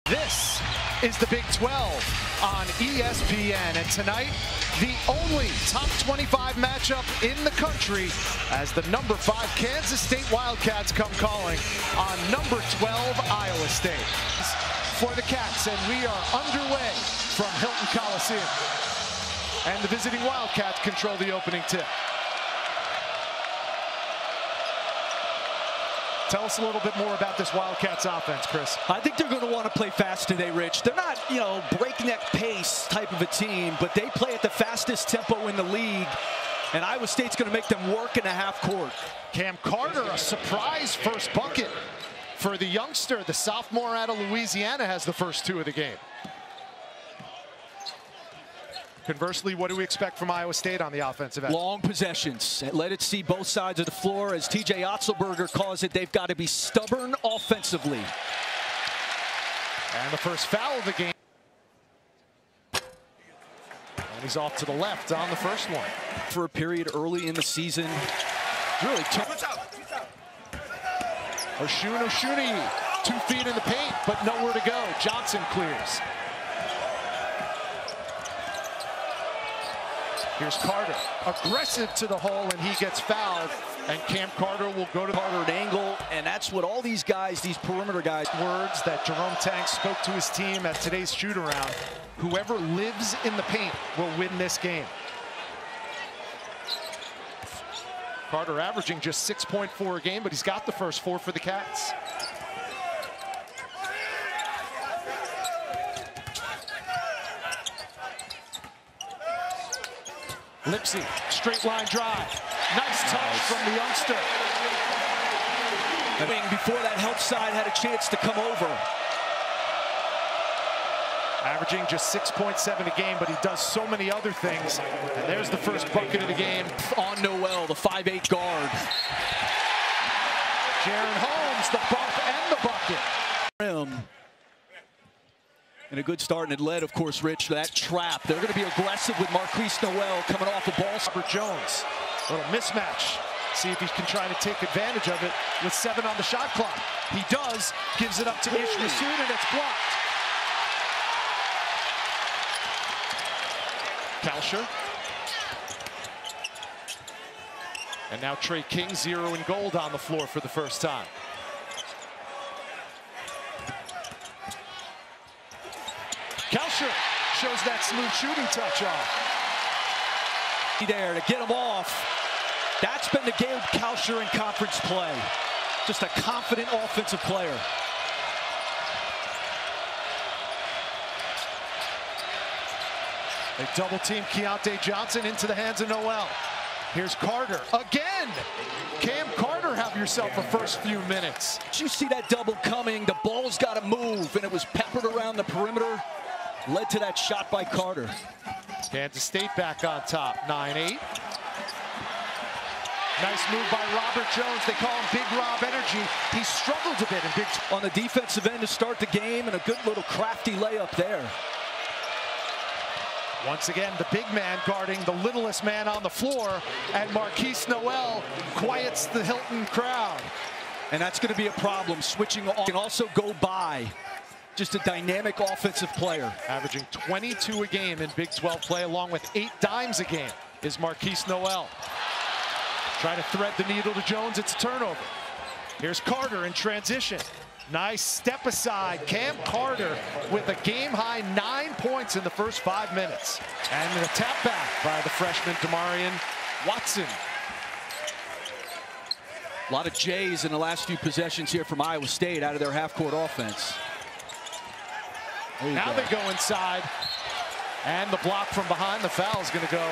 This is the Big 12 on ESPN, and tonight, the only top 25 matchup in the country as the number 5 Kansas State Wildcats come calling on number 12 Iowa State. For the Cats, and we are underway from Hilton Coliseum. And the visiting Wildcats control the opening tip. Tell us a little bit more about this Wildcats offense, Chris. I think they're going to want to play fast today, Rich. They're not, breakneck pace type of a team, but they play at the fastest tempo in the league. And Iowa State's going to make them work in the half court. Cam Carter, a surprise first bucket for the youngster. The sophomore out of Louisiana has the first 2 of the game. Conversely, what do we expect from Iowa State on the offensive end? Long possessions. Let it see both sides of the floor. As TJ Otzelberger calls it, they've got to be stubborn offensively. And the first foul of the game. And he's off to the left on the first one. For a period early in the season, really tough. Oshuni, 2 feet in the paint, but nowhere to go. Johnson clears. Here's Carter, aggressive to the hole, and he gets fouled. And Cam Carter will go to Carter an angle, and that's what all these guys, these perimeter guys. Words that Jerome Tang spoke to his team at today's shoot-around. Whoever lives in the paint will win this game. Carter averaging just 6.4 a game, but he's got the first 4 for the Cats. Lipsy, straight line drive. Nice touch from the youngster. Before that help side had a chance to come over. Averaging just 6.7 a game, but he does so many other things. And there's the first bucket of the game. On Noel, the 5'8" guard. Jaron Holmes, the bump and the bucket. And a good start, and it led, of course, Rich, to that trap. They're going to be aggressive with Marquise Noel coming off the ball. Robert Jones, a little mismatch. See if he can try to take advantage of it with 7 on the shot clock. He does, gives it up to Ish Massoud, and it's blocked. Kalsher. And now Trey King, 0 and gold on the floor for the first time. Kalsher shows that smooth shooting touch off. There to get him off. That's been the Gabe Kalsher in conference play. Just a confident offensive player. They double team Keontae Johnson into the hands of Noel. Here's Carter again. Cam Carter, have yourself a first few minutes. Did you see that double coming? The ball's got to move, and it was peppered around the perimeter. Led to that shot by Carter. Kansas State back on top, 9-8. Nice move by Robert Jones. They call him Big Rob Energy. He struggled a bit in Big on the defensive end to start the game, and a good little crafty layup there. Once again, the big man guarding the littlest man on the floor, and Marquise Noel quiets the Hilton crowd. And that's going to be a problem, switching on. Can also go by. Just a dynamic offensive player. Averaging 22 a game in Big 12 play, along with 8 dimes a game, is Marquise Noel. Trying to thread the needle to Jones, it's a turnover. Here's Carter in transition. Nice step aside. Cam Carter with a game-high 9 points in the first 5 minutes. And a tap back by the freshman Demarion Watson. A lot of J's in the last few possessions here from Iowa State out of their half-court offense. Now they go inside, and the block from behind. The foul is going to go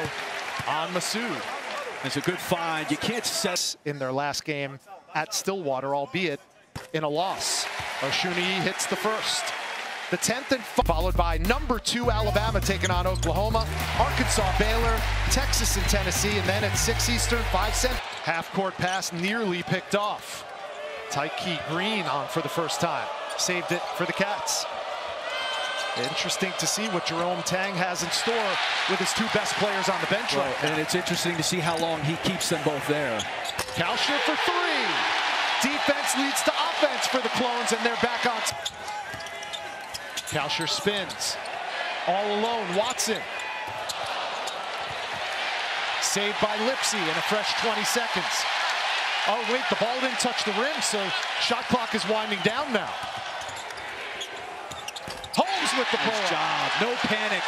on Massoud. It's a good find. You can't set in their last game at Stillwater, albeit in a loss. Oshuni hits the first. The 10th and followed by number 2 Alabama taking on Oklahoma, Arkansas, Baylor, Texas, and Tennessee, and then at 6 Eastern, 5 Central. Half-court pass nearly picked off. Tyke Green on for the first time. Saved it for the Cats. Interesting to see what Jerome Tang has in store with his 2 best players on the bench right now. And it's interesting to see how long he keeps them both there. Kalsher for 3. Defense leads to offense for the Clones, and they're back on. Kalsher spins. All alone, Watson. Saved by Lipsy in a fresh 20 seconds. Oh, wait, the ball didn't touch the rim, so shot clock is winding down now. Holmes with the pull. Nice job, no panic.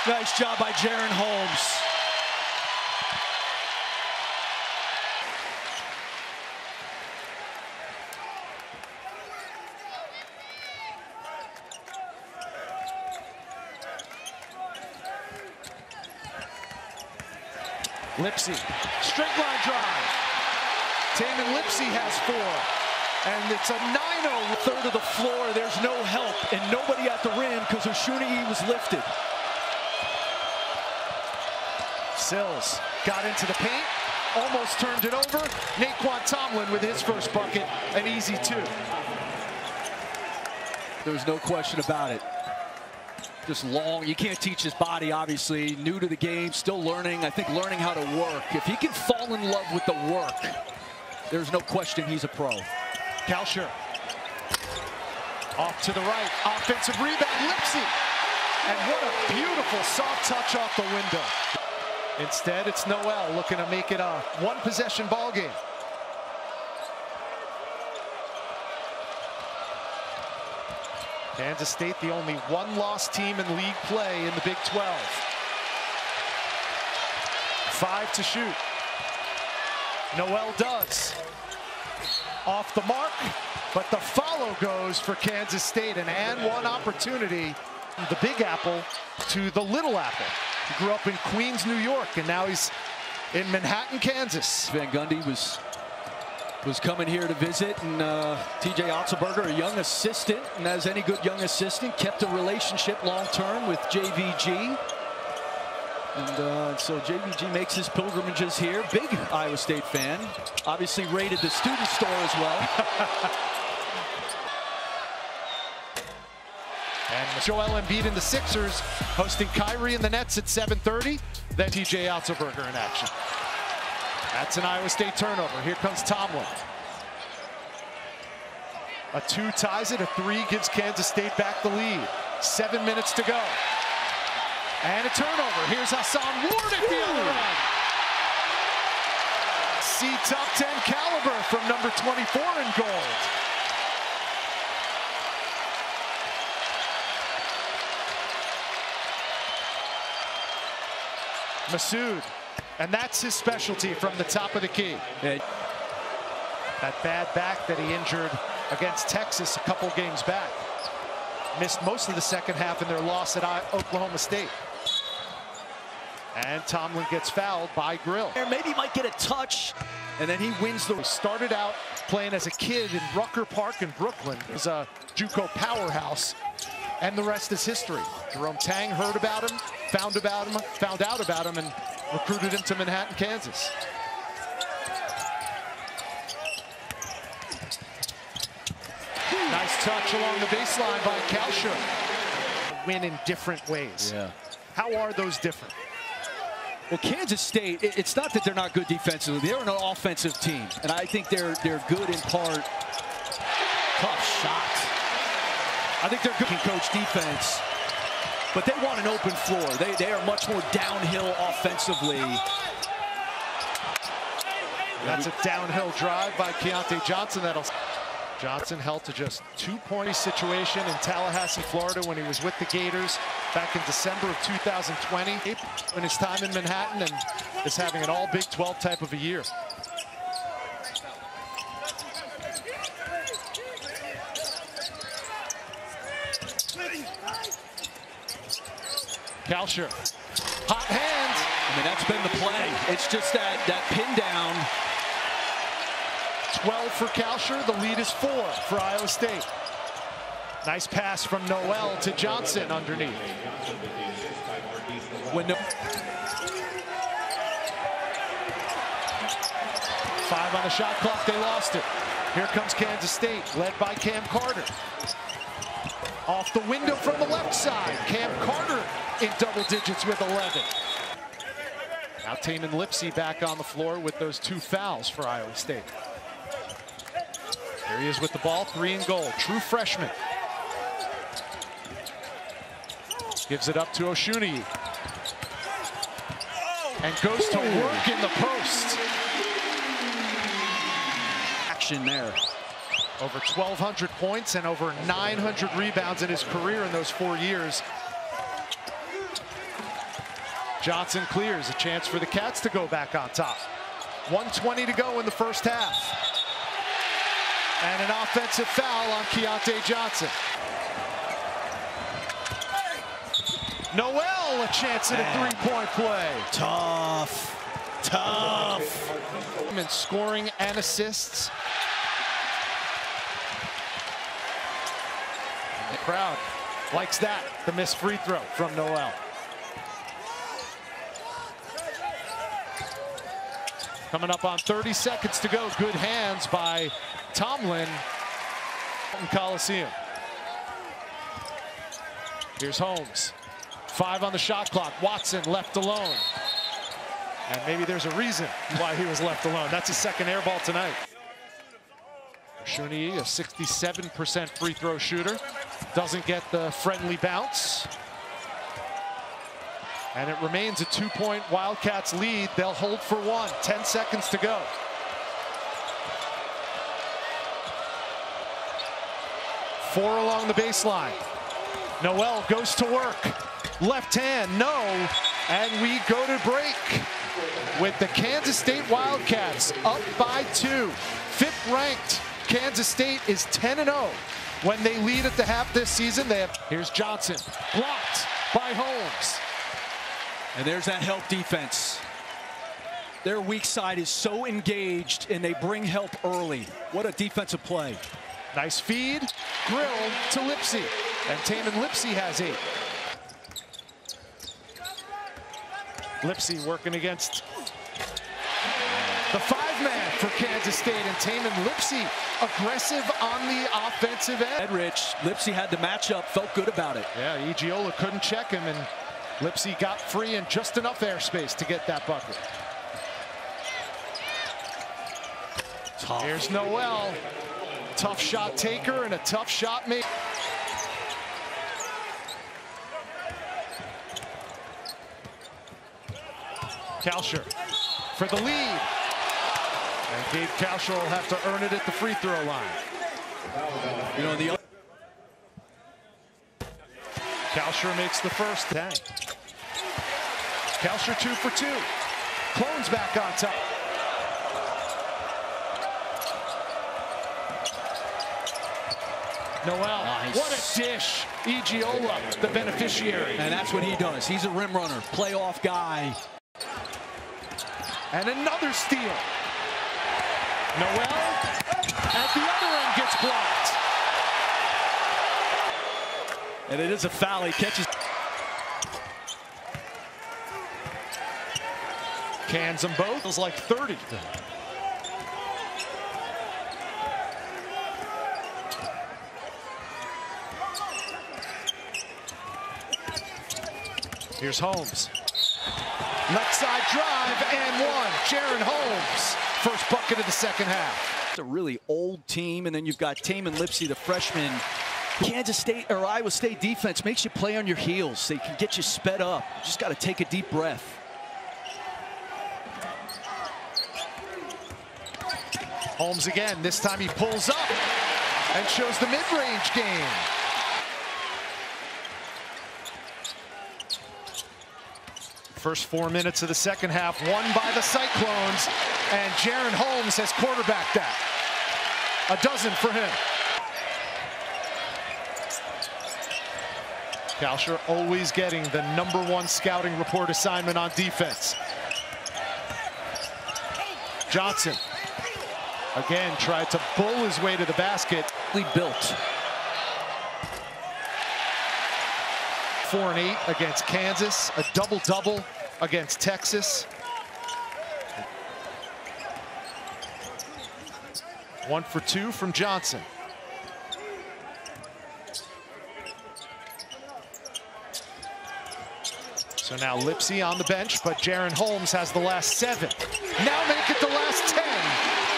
Nice job by Jaren Holmes. Lipsy, straight line drive. Tamin Lipsy has 4. And it's a 9-0. Third of the floor, there's no help and nobody at the rim because Oshunei was lifted. Sills got into the paint, almost turned it over. Naquan Tomlin with his first bucket, an easy 2. There was no question about it. Just long, you can't teach his body, obviously. New to the game, still learning, I think learning how to work. If he can fall in love with the work, there's no question he's a pro. Kalsher. Off to the right, offensive rebound, Lipsy. And what a beautiful soft touch off the window. Instead, it's Noel looking to make it a one-possession ball game. Kansas State, the only one-loss team in league play in the Big 12. 5 to shoot. Noel does. Off the mark, but the follow goes for Kansas State. An and one opportunity. The Big Apple to the Little Apple. He grew up in Queens, New York, and now he's in Manhattan, Kansas. Van Gundy was coming here to visit, and TJ Otzelberger, a young assistant, and as any good young assistant, kept a relationship long-term with JVG. And so JVG makes his pilgrimages here. Big Iowa State fan. Obviously raided the student store as well. And Joel Embiid and the Sixers hosting Kyrie and the Nets at 7:30. Then TJ Otzelberger in action. That's an Iowa State turnover. Here comes Tomlin. A 2 ties it, a 3 gives Kansas State back the lead. 7 minutes to go. And a turnover. Here's Hassan Ward at the other end. See top 10 caliber from number 24 in gold. Masood, and that's his specialty from the top of the key. That bad back that he injured against Texas a couple games back. Missed most of the second half in their loss at Oklahoma State. And Tomlin gets fouled by Grill. Maybe he might get a touch, and then he wins the... He started out playing as a kid in Rucker Park in Brooklyn. He's a JUCO powerhouse, and the rest is history. Jerome Tang heard about him, found out about him, and recruited him to Manhattan, Kansas. Nice touch along the baseline by Kalsher. Win in different ways. Yeah. How are those different? Well, Kansas State, it's not that they're not good defensively. They're an offensive team, and I think they're good in part. Tough shot. I think they're good in coach defense, but they want an open floor. They are much more downhill offensively. That's a downhill drive by Keontae Johnson. Johnson held to just 2-point situation in Tallahassee, Florida when he was with the Gators back in December of 2020. In his time in Manhattan, and is having an all Big 12 type of a year. Kalsher, hot hand. I mean, that's been the play. It's just that pin down. 12 for Kalsher, the lead is 4 for Iowa State. Nice pass from Noel to Johnson underneath. Five on the shot clock, they lost it. Here comes Kansas State, led by Cam Carter. Off the window from the left side, Cam Carter in double digits with 11. Now Tamin Lipsy back on the floor with those 2 fouls for Iowa State. There he is with the ball, 3 in goal, true freshman. Gives it up to Oshuni. And goes to work in the post. Action there. Over 1,200 points and over 900 rebounds in his career in those 4 years. Johnson clears, a chance for the Cats to go back on top. 1:20 to go in the first half. And an offensive foul on Keontae Johnson. Noel, a chance at a three-point play. Tough. And scoring and assists. And the crowd likes that, the missed free throw from Noel. Coming up on 30 seconds to go. Good hands by Tomlin in Coliseum. Here's Holmes. 5 on the shot clock. Watson left alone. And maybe there's a reason why he was left alone. That's his second air ball tonight. Oshuni, a 67% free throw shooter. Doesn't get the friendly bounce. And it remains a 2-point Wildcats lead. They'll hold for 1. 10 seconds to go. Four along the baseline. Noel goes to work. Left hand, no. And we go to break with the Kansas State Wildcats up by 2. 5th ranked Kansas State is 10-0 when they lead at the half this season. Here's Johnson, blocked by Holmes. And there's that help defense. Their weak side is so engaged, and they bring help early. What a defensive play. Nice feed, Grill to Lipsy. And Taman Lipsy has 8. Lipsy working against the 5-man for Kansas State, and Taman Lipsy aggressive on the offensive end. Edrich, Lipsy had the matchup, felt good about it. Yeah, Igiola couldn't check him, and Lipsy got free and just enough airspace to get that bucket. Tough. Here's Noel. Tough shot taker and a tough shot maker. Kalsher for the lead. And Gabe Kalsher will have to earn it at the free throw line. You know, the Kalsher makes the first. Dang. Kalsher 2 for 2. Clones back on top. Noel, nice. What a dish. Igiola, the beneficiary. And that's what he does. He's a rim runner, playoff guy. And another steal. Noel at the other end gets blocked. And it is a foul. He catches. Cans them both. Feels like 30. Here's Holmes. Left side drive and 1. Jaron Holmes. First bucket of the second half. It's a really old team, and then you've got Taman Lipsy, the freshman. Kansas State or Iowa State defense makes you play on your heels. They can get you sped up. You just got to take a deep breath. Holmes again. This time he pulls up and shows the mid-range game. First 4 minutes of the second half won by the Cyclones, and Jaron Holmes has quarterbacked that. A dozen for him. Kalsher always getting the #1 scouting report assignment on defense. Johnson again tried to bull his way to the basket. Built. 4 and 8 against Kansas, a double-double against Texas. 1 for 2 from Johnson. So now Lipsy on the bench, but Jaron Holmes has the last 7. Now make it the last 10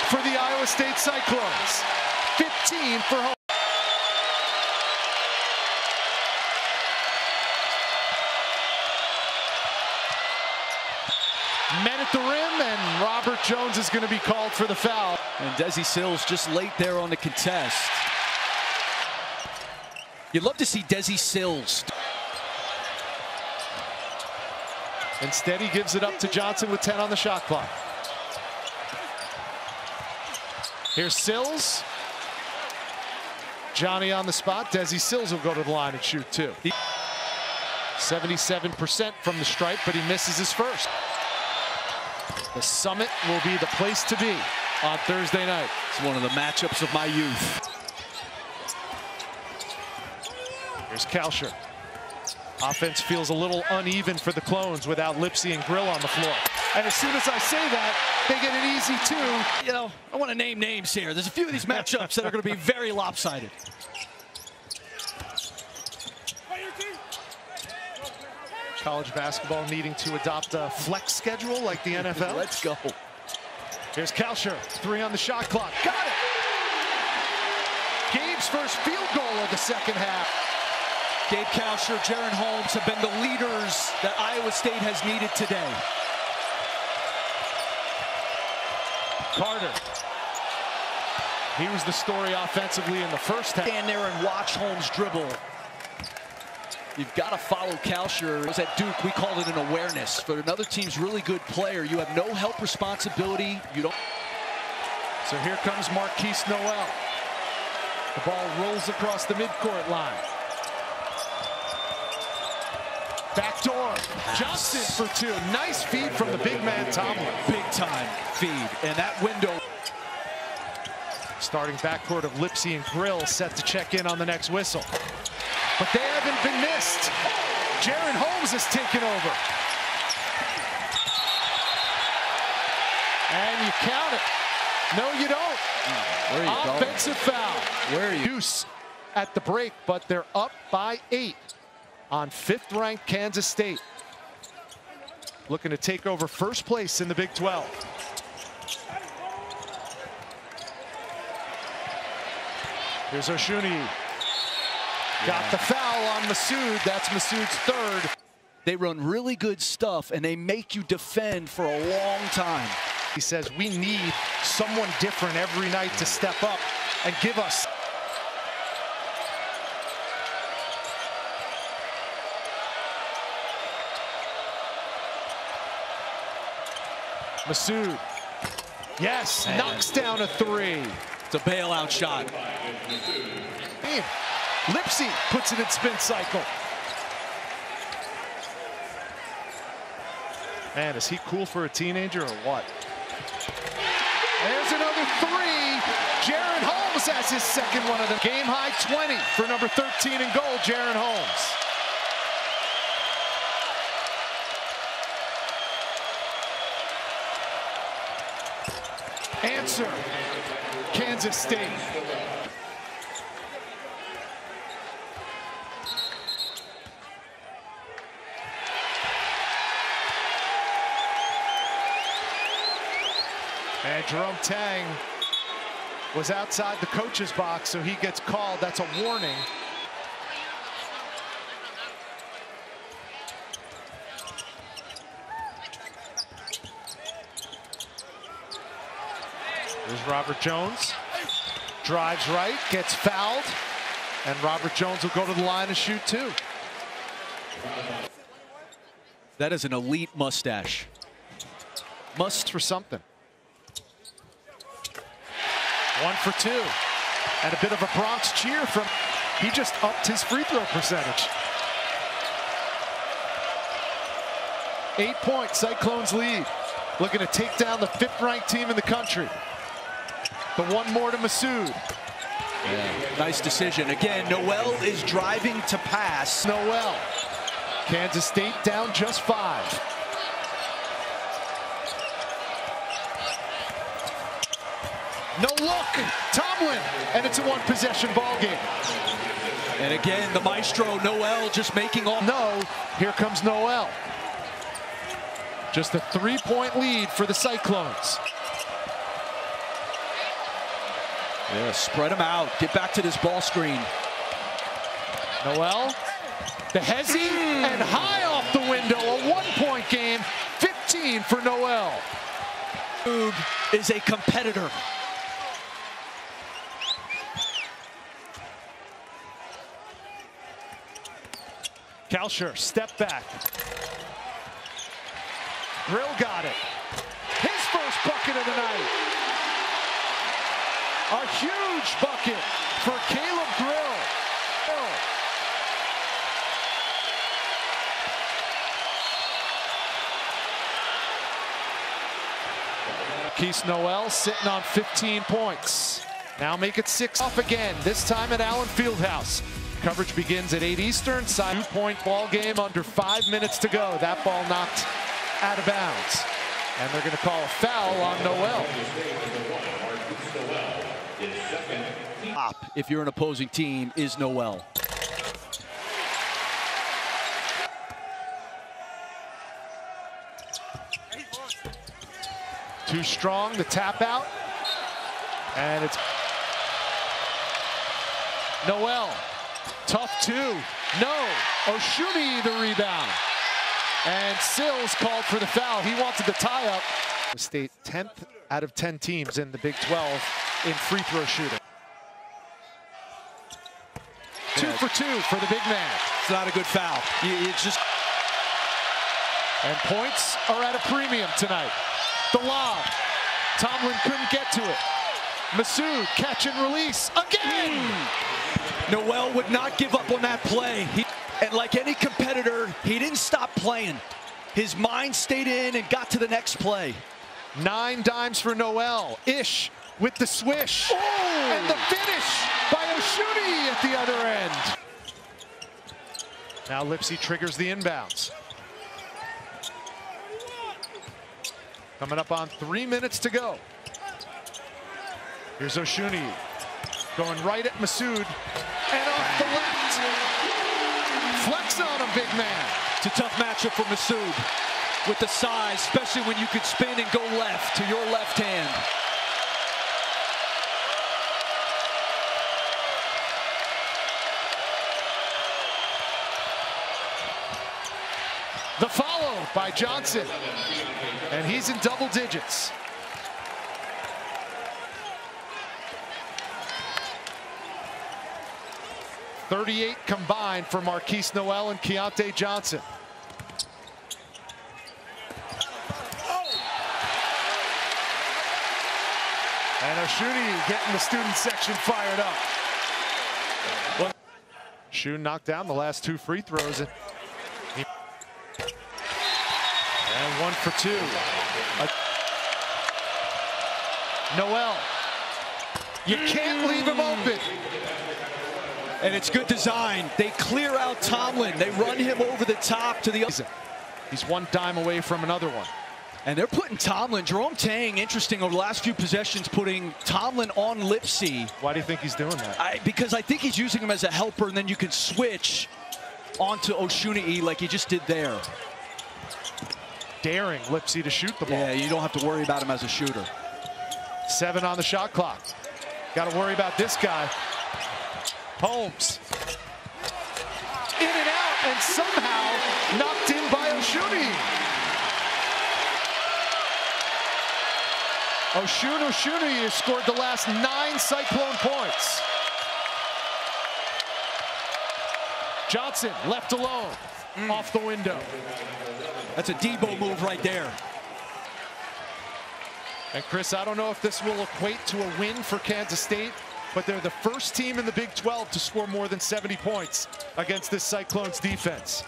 for the Iowa State Cyclones. 15 for Holmes. Men at the rim, and Robert Jones is going to be called for the foul. And Desi Sills just late there on the contest. You'd love to see Desi Sills. Instead, he gives it up to Johnson with 10 on the shot clock. Here's Sills. Johnny on the spot. Desi Sills will go to the line and shoot two. 77% from the stripe, but he misses his first. The Summit will be the place to be on Thursday night. It's one of the matchups of my youth. Here's Kalsher. Offense feels a little uneven for the Clones without Lipsy and Grill on the floor. And as soon as I say that, they get an easy two. You know, I want to name names here. There's a few of these matchups that are going to be very lopsided. College basketball needing to adopt a flex schedule like the NFL. Let's go. Here's Kalsher, 3 on the shot clock. Got it! Gabe's first field goal of the second half. Gabe Kalsher, Jaren Holmes have been the leaders that Iowa State has needed today. Carter. He was the story offensively in the first half. Stand there and watch Holmes dribble. You've got to follow Kalsher. Was at Duke, we called it an awareness. For another team's really good player, you have no help responsibility. You don't. So here comes Marquise Noel. The ball rolls across the midcourt line. Backdoor. Johnson for two. Nice feed from the big man Tomlin. Big time feed. And that window. Starting backcourt of Lipsy and Grill set to check in on the next whistle. But they haven't been missed. Jaren Holmes has taken over. And you count it. No, you don't. Where are you Offensive foul. Where are you? Deuce at the break, but they're up by 8 on 5th-ranked Kansas State. Looking to take over first place in the Big 12. Here's Oshuni. Got the foul on Masood. That's Masood's third. They run really good stuff, and they make you defend for a long time. He says we need someone different every night to step up and give us. Masood. Yes, knocks down a 3. It's a bailout shot. Man, Lipsy puts it in spin cycle. Man, is he cool for a teenager or what? There's another 3. Jaren Holmes has his second one of the game high 20 for number 13 in goal, Jaren Holmes. Answer, Kansas State. And Jerome Tang was outside the coach's box, so he gets called. That's a warning. Here's Robert Jones. Drives right, gets fouled, and Robert Jones will go to the line and shoot 2. That is an elite mustache. Must for something. 1 for 2. And a bit of a Bronx cheer from, he just upped his free throw percentage. 8 points, Cyclones lead. Looking to take down the 5th-ranked team in the country. The one more to Masood. Yeah, nice decision. Again, Noel is driving to pass. Noel. Kansas State down just 5. No look. Tomlin. And it's a 1-possession ball game. And again, the maestro, Noel, just making all. No, here comes Noel. Just a 3-point lead for the Cyclones. Yeah, spread them out. Get back to this ball screen. Noel, the hezzy, and high off the window. A 1-point game, 14 for Noel. Moog is a competitor. Kalsher, step back. Grill got it. His first bucket of the night. A huge bucket for Caleb Grill. Keith Noel sitting on 15 points. Now make it 6 off again, this time at Allen Fieldhouse. Coverage begins at 8 Eastern. 2-point ball game under 5 minutes to go. That ball knocked out of bounds. And they're going to call a foul on Noel. If you're an opposing team, is Noel. Too strong, the tap out. And it's Noel. Tough two. No. Oshuni the rebound. And Sills called for the foul. He wanted the tie-up. State 10th out of 10 teams in the Big 12 in free throw shooting. 2 for 2 for the big man. It's not a good foul. It's just... And points are at a premium tonight. The lob. Tomlin couldn't get to it. Masood, catch and release again. Noel would not give up on that play. And like any competitor, he didn't stop playing. His mind stayed in and got to the next play. 9 dimes for Noel. Ish with the swish. Oh! And the finish by Oshuni at the other end. Now Lipsy triggers the inbounds. Coming up on 3 minutes to go. Here's Oshuni going right at Masood and off the left. Flex on him, big man. It's a tough matchup for Masood with the size, especially when you could spin and go left to your left hand. The follow by Johnson, and he's in double digits. .38 combined for Marquise Noel and Keontae Johnson. And Oshuni getting the student section fired up. Well, Shun knocked down the last 2 free throws. And 1 for 2. Noel, you can't leave him open. And it's good design. They clear out Tomlin. They run him over the top to the other. He's 1 dime away from another one. And they're putting Tomlin, Jerome Tang, interesting over the last few possessions, putting Tomlin on Lipsy. Why do you think he's doing that? Because I think he's using him as a helper, and then you can switch onto Oshuni like he just did there. Daring Lipsy to shoot the ball. Yeah, you don't have to worry about him as a shooter. 7 on the shot clock. Got to worry about this guy. Holmes. In and out, and somehow knocked in by Oshuni. Oshuni has scored the last 9 Cyclone points. Johnson left alone, off the window. That's a Debo move right there. And Chris, I don't know if this will equate to a win for Kansas State, but they're the first team in the Big 12 to score more than 70 points against this Cyclones defense.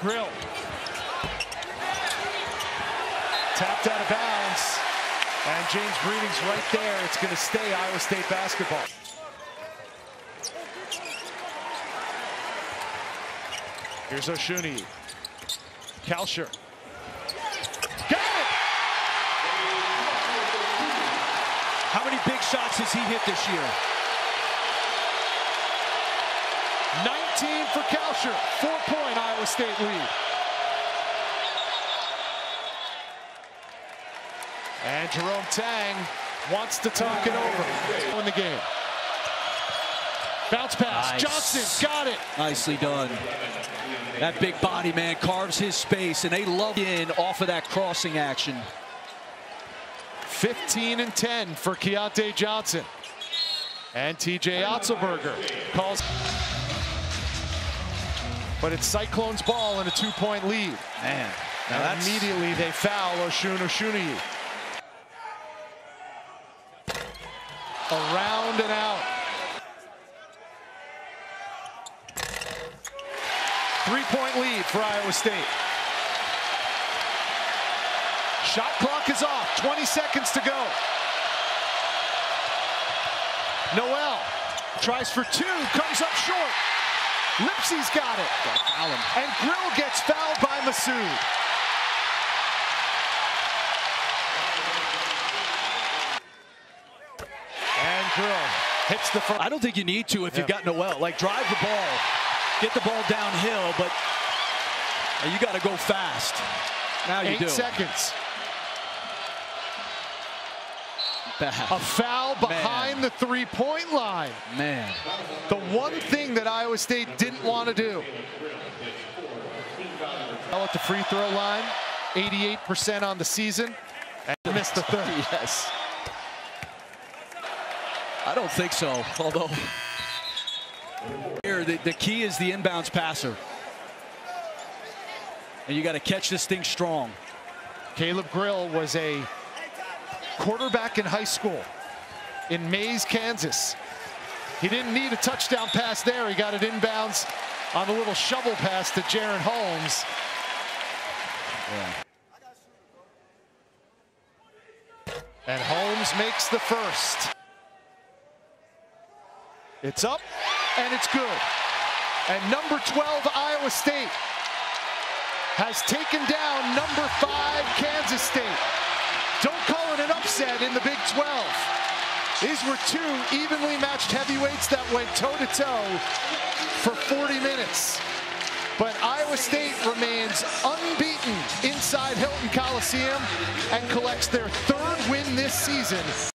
Grill. Tapped out of bounds. And James Breeding's right there. It's going to stay Iowa State basketball. Here's Oshuni. Kalsher. Got it! How many big shots has he hit this year? 19 for Kalsher. 4-point Iowa State lead. And Jerome Tang wants to talk it over in the game. Bounce pass. Nice. Johnson got it. Nicely done. That big body man carves his space, and they love in off of that crossing action. 15-10 for Keontae Johnson. And TJ Otzelberger calls. But it's Cyclones ball and a 2-point lead. Man, and immediately they foul Oshuniyi. Around and out. 3-point lead for Iowa State. Shot clock is off. 20 seconds to go. Noel tries for two, comes up short. Lipsy's got it. Gotta foul him. And Grill gets fouled by Masood. And Grill hits the front. I don't think you need to if you've got Noel. Like, drive the ball, get the ball downhill, but you got to go fast. Now you do. 8 seconds. Bad. A foul behind the 3-point line. Man. The one thing that Iowa State didn't want to do. At the free throw line, 88% on the season, and missed the third. Yes. I don't think so, although here the key is the inbounds passer. And you got to catch this thing strong. Caleb Grill was a quarterback in high school in Mays, Kansas. He didn't need a touchdown pass there. He got it inbounds on a little shovel pass to Jaron Holmes. Yeah. And Holmes makes the first. It's up and it's good. And number 12 Iowa State has taken down number 5 Kansas State. Don't call it an upset in the Big 12. These were two evenly matched heavyweights that went toe-to-toe for 40 minutes. But Iowa State remains unbeaten inside Hilton Coliseum and collects their 3rd win this season.